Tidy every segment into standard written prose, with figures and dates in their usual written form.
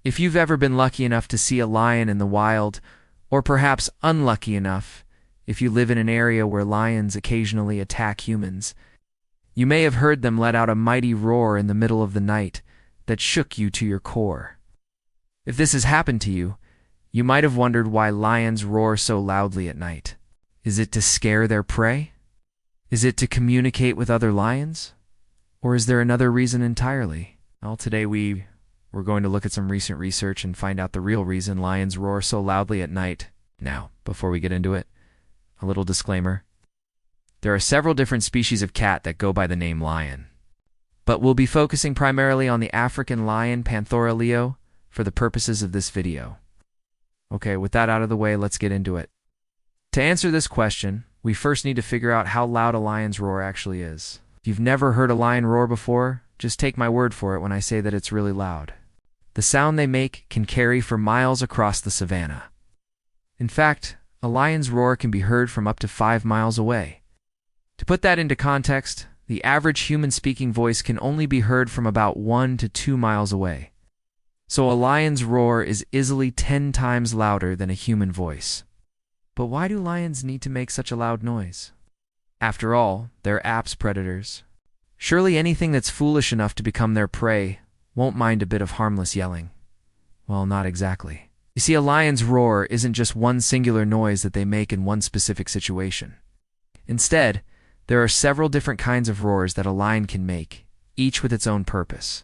If you've ever been lucky enough to see a lion in the wild, or perhaps unlucky enough if you live in an area where lions occasionally attack humans, you may have heard them let out a mighty roar in the middle of the night that shook you to your core. If this has happened to you, you might have wondered why lions roar so loudly at night. Is it to scare their prey? Is it to communicate with other lions? Or is there another reason entirely? Well, today we're going to look at some recent research and find out the real reason lions roar so loudly at night. Now, before we get into it, a little disclaimer. There are several different species of cat that go by the name lion, but we'll be focusing primarily on the African lion Panthera leo for the purposes of this video. Okay, with that out of the way, let's get into it. To answer this question, we first need to figure out how loud a lion's roar actually is. If you've never heard a lion roar before, just take my word for it when I say that it's really loud. The sound they make can carry for miles across the savanna. In fact, a lion's roar can be heard from up to 5 miles away. To put that into context, the average human-speaking voice can only be heard from about 1 to 2 miles away. So a lion's roar is easily 10 times louder than a human voice. But why do lions need to make such a loud noise? After all, they're ape's predators. Surely anything that's foolish enough to become their prey won't mind a bit of harmless yelling. Well, not exactly. You see, a lion's roar isn't just one singular noise that they make in one specific situation. Instead, there are several different kinds of roars that a lion can make, each with its own purpose.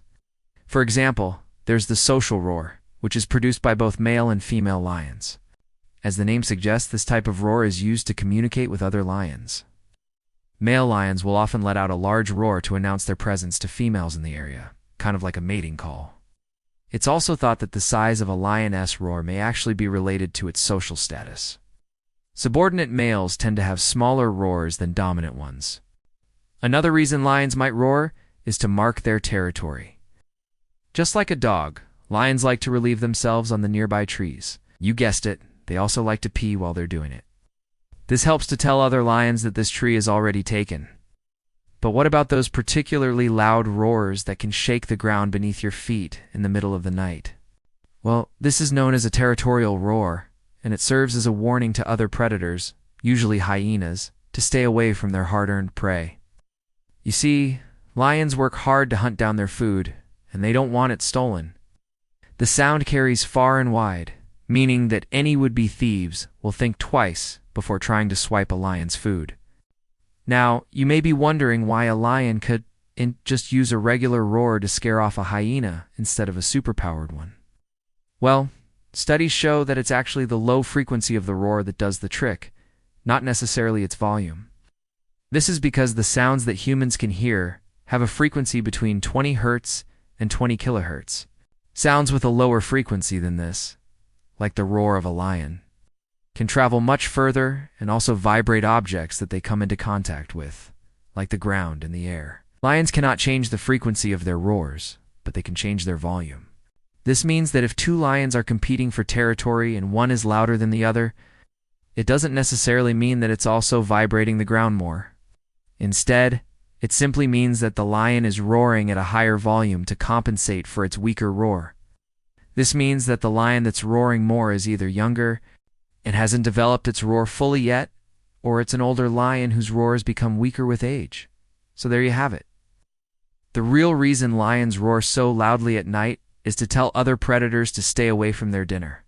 For example, there's the social roar, which is produced by both male and female lions. As the name suggests, this type of roar is used to communicate with other lions. Male lions will often let out a large roar to announce their presence to females in the area, kind of like a mating call. It's also thought that the size of a lioness roar may actually be related to its social status. Subordinate males tend to have smaller roars than dominant ones. Another reason lions might roar is to mark their territory. Just like a dog, lions like to relieve themselves on the nearby trees. You guessed it, they also like to pee while they're doing it. This helps to tell other lions that this tree is already taken. But what about those particularly loud roars that can shake the ground beneath your feet in the middle of the night? Well, this is known as a territorial roar, and it serves as a warning to other predators, usually hyenas, to stay away from their hard-earned prey. You see, lions work hard to hunt down their food, and they don't want it stolen. The sound carries far and wide, meaning that any would-be thieves will think twice before trying to swipe a lion's food. Now, you may be wondering why a lion could just use a regular roar to scare off a hyena instead of a superpowered one. Well, studies show that it's actually the low frequency of the roar that does the trick, not necessarily its volume. This is because the sounds that humans can hear have a frequency between 20 Hz and 20 kHz. Sounds with a lower frequency than this, like the roar of a lion, can travel much further and also vibrate objects that they come into contact with, like the ground and the air. Lions cannot change the frequency of their roars, but they can change their volume. This means that if two lions are competing for territory and one is louder than the other, it doesn't necessarily mean that it's also vibrating the ground more. Instead, it simply means that the lion is roaring at a higher volume to compensate for its weaker roar. This means that the lion that's roaring more is either younger and hasn't developed its roar fully yet, or it's an older lion whose roars become weaker with age. So there you have it. The real reason lions roar so loudly at night is to tell other predators to stay away from their dinner.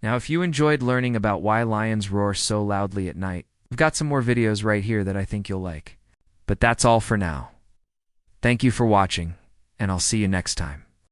Now, if you enjoyed learning about why lions roar so loudly at night, I've got some more videos right here that I think you'll like. But that's all for now. Thank you for watching, and I'll see you next time.